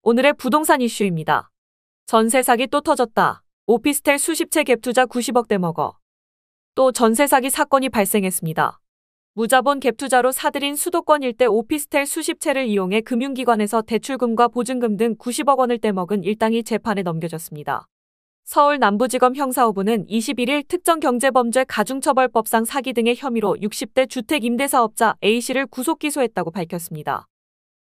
오늘의 부동산 이슈입니다. 전세 사기 또 터졌다. 오피스텔 수십 채 갭 투자 90억대 먹어. 또 전세 사기 사건이 발생했습니다. 무자본 갭 투자로 사들인 수도권 일대 오피스텔 수십 채를 이용해 금융기관에서 대출금과 보증금 등 90억 원을 떼먹은 일당이 재판에 넘겨졌습니다. 서울 남부지검 형사부는 21일 특정경제범죄 가중처벌법상 사기 등의 혐의로 60대 주택임대사업자 A씨를 구속기소했다고 밝혔습니다.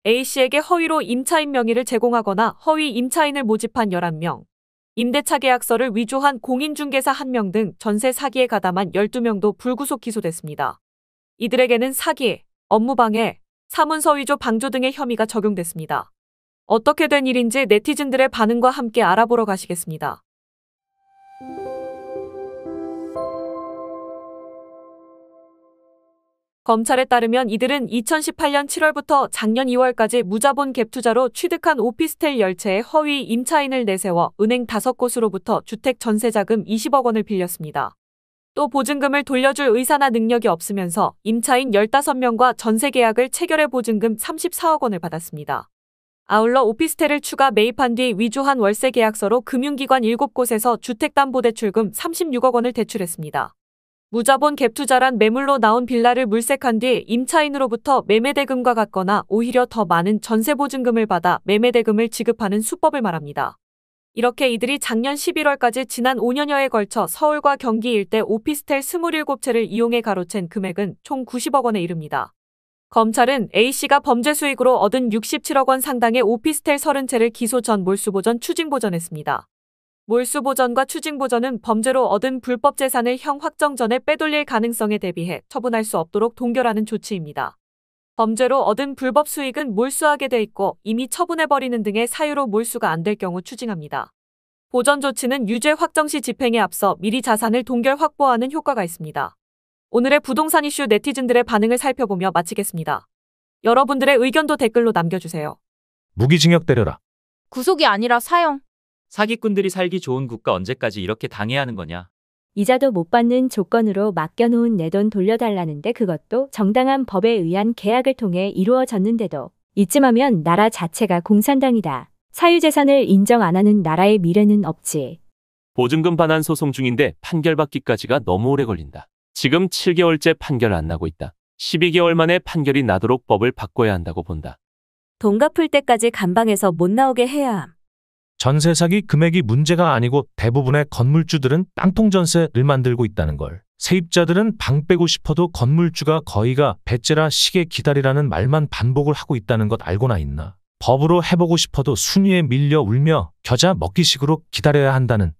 A씨에게 허위로 임차인 명의를 제공하거나 허위 임차인을 모집한 11명, 임대차 계약서를 위조한 공인중개사 1명 등 전세 사기에 가담한 12명도 불구속 기소됐습니다. 이들에게는 사기, 업무방해, 사문서 위조 방조 등의 혐의가 적용됐습니다. 어떻게 된 일인지 네티즌들의 반응과 함께 알아보러 가시겠습니다. 검찰에 따르면 이들은 2018년 7월부터 작년 2월까지 무자본 갭 투자로 취득한 오피스텔 10채에 허위 임차인을 내세워 은행 5곳으로부터 주택 전세자금 20억 원을 빌렸습니다. 또 보증금을 돌려줄 의사나 능력이 없으면서 임차인 15명과 전세 계약을 체결해 보증금 34억 원을 받았습니다. 아울러 오피스텔을 추가 매입한 뒤 위조한 월세 계약서로 금융기관 7곳에서 주택담보대출금 36억 원을 대출했습니다. 무자본 갭 투자란 매물로 나온 빌라를 물색한 뒤 임차인으로부터 매매대금과 같거나 오히려 더 많은 전세보증금을 받아 매매대금을 지급하는 수법을 말합니다. 이렇게 이들이 작년 11월까지 지난 5년여에 걸쳐 서울과 경기 일대 오피스텔 27채를 이용해 가로챈 금액은 총 90억 원에 이릅니다. 검찰은 A씨가 범죄 수익으로 얻은 67억 원 상당의 오피스텔 30채를 기소 전 몰수보전 추징보전했습니다. 몰수보전과 추징보전은 범죄로 얻은 불법 재산을 형 확정 전에 빼돌릴 가능성에 대비해 처분할 수 없도록 동결하는 조치입니다. 범죄로 얻은 불법 수익은 몰수하게 돼 있고 이미 처분해버리는 등의 사유로 몰수가 안 될 경우 추징합니다. 보전 조치는 유죄 확정 시 집행에 앞서 미리 자산을 동결 확보하는 효과가 있습니다. 오늘의 부동산 이슈 네티즌들의 반응을 살펴보며 마치겠습니다. 여러분들의 의견도 댓글로 남겨주세요. 무기징역 때려라. 구속이 아니라 사형. 사기꾼들이 살기 좋은 국가 언제까지 이렇게 당해야 하는 거냐? 이자도 못 받는 조건으로 맡겨놓은 내 돈 돌려달라는데 그것도 정당한 법에 의한 계약을 통해 이루어졌는데도 이쯤 하면 나라 자체가 공산당이다. 사유재산을 인정 안 하는 나라의 미래는 없지. 보증금 반환 소송 중인데 판결받기까지가 너무 오래 걸린다. 지금 7개월째 판결 안 나고 있다. 12개월 만에 판결이 나도록 법을 바꿔야 한다고 본다. 돈 갚을 때까지 감방에서 못 나오게 해야 함. 전세 사기 금액이 문제가 아니고 대부분의 건물주들은 땅통 전세를 만들고 있다는 걸. 세입자들은 방 빼고 싶어도 건물주가 거의가 배째라 시계 기다리라는 말만 반복을 하고 있다는 것 알고나 있나. 법으로 해보고 싶어도 순위에 밀려 울며 겨자 먹기식으로 기다려야 한다는.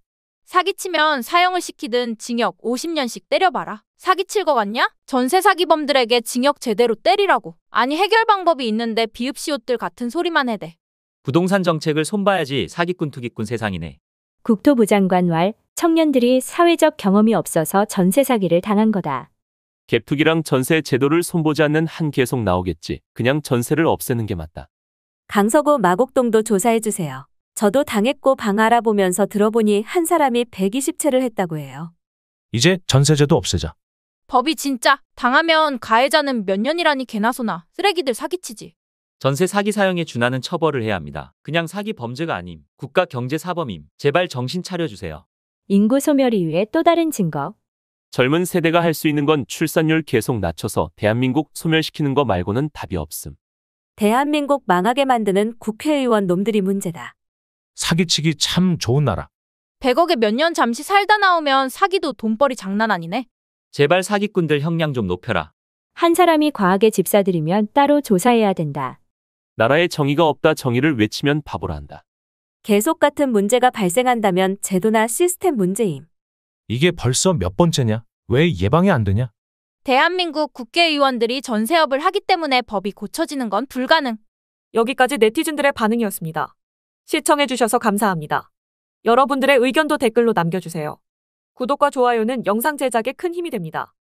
사기치면 사형을 시키든 징역 50년씩 때려봐라. 사기칠 거 같냐? 전세 사기범들에게 징역 제대로 때리라고. 아니 해결 방법이 있는데 비읍시옷들 같은 소리만 해대. 부동산 정책을 손봐야지 사기꾼 투기꾼 세상이네. 국토부 장관 왈 청년들이 사회적 경험이 없어서 전세 사기를 당한 거다. 갭투기랑 전세 제도를 손보지 않는 한 계속 나오겠지. 그냥 전세를 없애는 게 맞다. 강서구 마곡동도 조사해주세요. 저도 당했고 방 알아보면서 들어보니 한 사람이 120채를 했다고 해요. 이제 전세제도 없애자. 법이 진짜 당하면 가해자는 몇 년이라니 개나 소나 쓰레기들 사기치지. 전세 사기 사형에 준하는 처벌을 해야 합니다. 그냥 사기 범죄가 아님. 국가 경제 사범임. 제발 정신 차려주세요. 인구 소멸 이후에 또 다른 증거. 젊은 세대가 할 수 있는 건 출산율 계속 낮춰서 대한민국 소멸시키는 거 말고는 답이 없음. 대한민국 망하게 만드는 국회의원 놈들이 문제다. 사기치기 참 좋은 나라. 100억에 몇 년 잠시 살다 나오면 사기도 돈벌이 장난 아니네. 제발 사기꾼들 형량 좀 높여라. 한 사람이 과하게 집사들이면 따로 조사해야 된다. 나라에 정의가 없다 정의를 외치면 바보라 한다. 계속 같은 문제가 발생한다면 제도나 시스템 문제임. 이게 벌써 몇 번째냐? 왜 예방이 안 되냐? 대한민국 국회의원들이 전세업을 하기 때문에 법이 고쳐지는 건 불가능. 여기까지 네티즌들의 반응이었습니다. 시청해주셔서 감사합니다. 여러분들의 의견도 댓글로 남겨주세요. 구독과 좋아요는 영상 제작에 큰 힘이 됩니다.